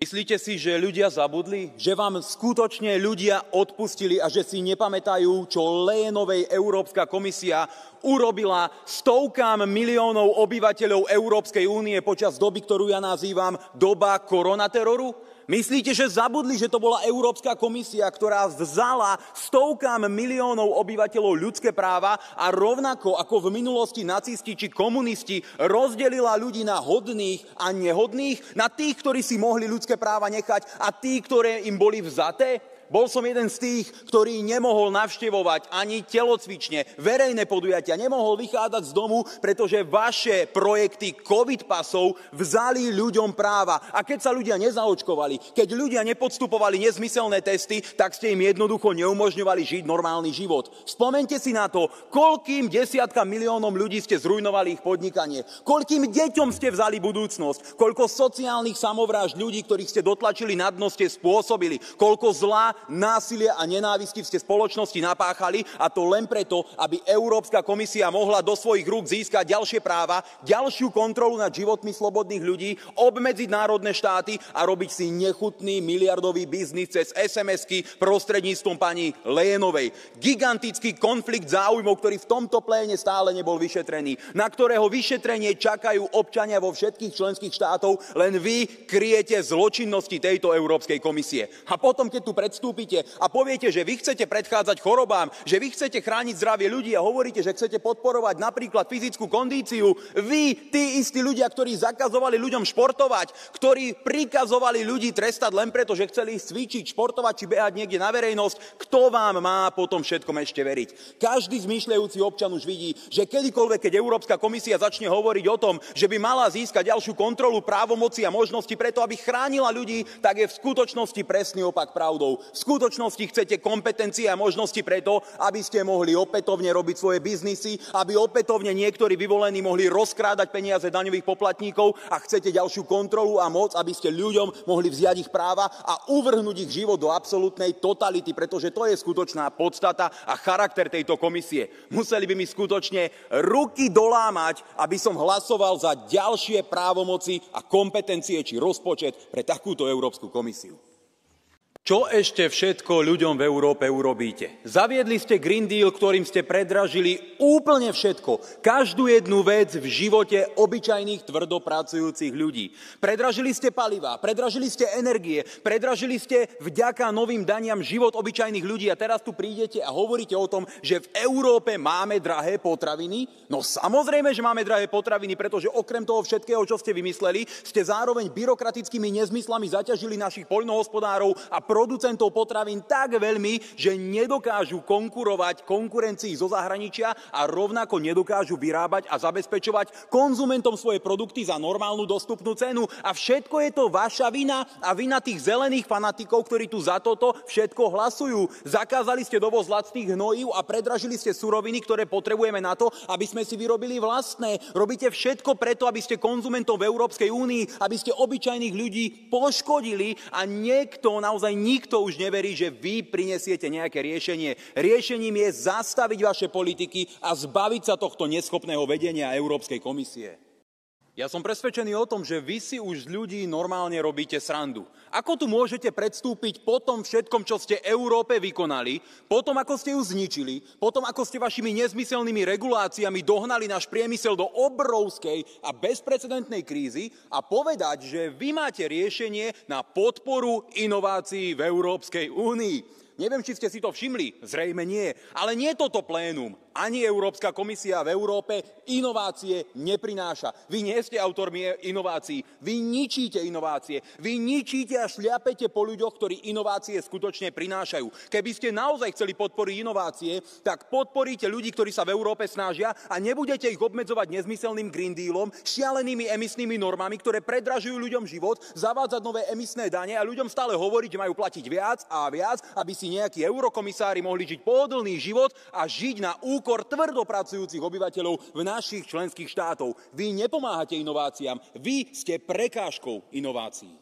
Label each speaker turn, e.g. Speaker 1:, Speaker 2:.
Speaker 1: Myslíte si, že ľudia zabudli? Že vám skutočne ľudia odpustili a že si nepamätajú, čo Leyenovej Európska komisia urobila stovkám miliónov obyvateľov Európskej únie počas doby, ktorú ja nazývam doba koronateroru? Myslíte, že zabudli, že to bola Európska komisia, ktorá vzala stovkám miliónov obyvateľov ľudské práva a rovnako ako v minulosti nacisti či komunisti rozdelila ľudí na hodných a nehodných, na tých, ktorí si mohli ľudské práva nechať a tí, ktoré im boli vzaté? Bol som jeden z tých, ktorý nemohol navštevovať ani telocvične, verejné podujatia, nemohol vychádzať z domu, pretože vaše projekty COVID pasov vzali ľuďom práva. A keď sa ľudia nezaočkovali, keď ľudia nepodstupovali nezmyselné testy, tak ste im jednoducho neumožňovali žiť normálny život. Spomeňte si na to, koľkým desiatkam miliónom ľudí ste zrujnovali ich podnikanie, koľkým deťom ste vzali budúcnosť, koľko sociálnych samovrážd ľudí, ktorých ste dotlačili na dno, ste spôsobili, koľko zla, násilia a nenávisti ste spoločnosti napáchali, a to len preto, aby Európska komisia mohla do svojich rúk získať ďalšie práva, ďalšiu kontrolu nad životmi slobodných ľudí, obmedziť národné štáty a robiť si nechutný miliardový biznis cez SMS-ky prostredníctvom pani Leyenovej. Gigantický konflikt záujmov, ktorý v tomto pléne stále nebol vyšetrený, na ktorého vyšetrenie čakajú občania vo všetkých členských štátov, len vy kryjete zločinnosti tejto Európskej komisie. A potom, keď tu predstúpite a poviete, že vy chcete predchádzať chorobám, že vy chcete chrániť zdravie ľudí a hovoríte, že chcete podporovať napríklad fyzickú kondíciu, vy, tí istí ľudia, ktorí zakazovali ľuďom športovať, ktorí prikazovali ľudí trestať len preto, že chceli ísť cvičiť, športovať či behať niekde na verejnosť, kto vám má potom všetkom ešte veriť? Každý zmýšľajúci občan už vidí, že kedykoľvek, keď Európska komisia začne hovoriť o tom, že by mala získať ďalšiu kontrolu právomoci a možnosti preto, aby chránila ľudí, tak je v skutočnosti presný opak pravdou. V skutočnosti chcete kompetencie a možnosti preto, aby ste mohli opätovne robiť svoje biznisy, aby opätovne niektorí vyvolení mohli rozkrádať peniaze daňových poplatníkov, a chcete ďalšiu kontrolu a moc, aby ste ľuďom mohli vziať ich práva a uvrhnúť ich život do absolútnej totality, pretože to je skutočná podstata a charakter tejto komisie. Museli by mi skutočne ruky dolámať, aby som hlasoval za ďalšie právomoci a kompetencie či rozpočet pre takúto Európsku komisiu. Čo ešte všetko ľuďom v Európe urobíte? Zaviedli ste Green Deal, ktorým ste predražili úplne všetko. Každú jednu vec v živote obyčajných tvrdopracujúcich ľudí. Predražili ste palivá, predražili ste energie, predražili ste vďaka novým daniam život obyčajných ľudí a teraz tu prídete a hovoríte o tom, že v Európe máme drahé potraviny? No samozrejme, že máme drahé potraviny, pretože okrem toho všetkého, čo ste vymysleli, ste zároveň byrokratickými nezmyslami zaťažili našich poľnohospodárov a producentov potravín tak veľmi, že nedokážu konkurovať konkurencii zo zahraničia a rovnako nedokážu vyrábať a zabezpečovať konzumentom svoje produkty za normálnu dostupnú cenu. A všetko je to vaša vina a vina tých zelených fanatikov, ktorí tu za toto všetko hlasujú. Zakázali ste dovoz lacných hnojív a predražili ste suroviny, ktoré potrebujeme na to, aby sme si vyrobili vlastné. Robíte všetko preto, aby ste konzumentov v Európskej únii, aby ste obyčajných ľudí poškodili, a nikto už neverí, že vy prinesiete nejaké riešenie. Riešením je zastaviť vaše politiky a zbaviť sa tohto neschopného vedenia Európskej komisie. Ja som presvedčený o tom, že vy si už z ľudí normálne robíte srandu. Ako tu môžete predstúpiť po tom všetkom, čo ste Európe vykonali, potom ako ste ju zničili, potom ako ste vašimi nezmyselnými reguláciami dohnali náš priemysel do obrovskej a bezprecedentnej krízy, a povedať, že vy máte riešenie na podporu inovácií v Európskej únii? Neviem, či ste si to všimli, zrejme nie, ale nie toto plénum, ani Európska komisia v Európe inovácie neprináša. Vy nie ste autormi inovácií, vy ničíte inovácie, vy ničíte a šľapete po ľuďoch, ktorí inovácie skutočne prinášajú. Keby ste naozaj chceli podporiť inovácie, tak podporíte ľudí, ktorí sa v Európe snažia, a nebudete ich obmedzovať nezmyselným Green Dealom, šialenými emisnými normami, ktoré predražujú ľuďom život, zavádzať nové emisné dane a ľuďom stále hovoriť, že majú platiť viac a viac, aby si nejakí eurokomisári mohli žiť pohodlný život a žiť na úkor tvrdopracujúcich obyvateľov v našich členských štátov. Vy nepomáhate inováciám, vy ste prekážkou inovácií.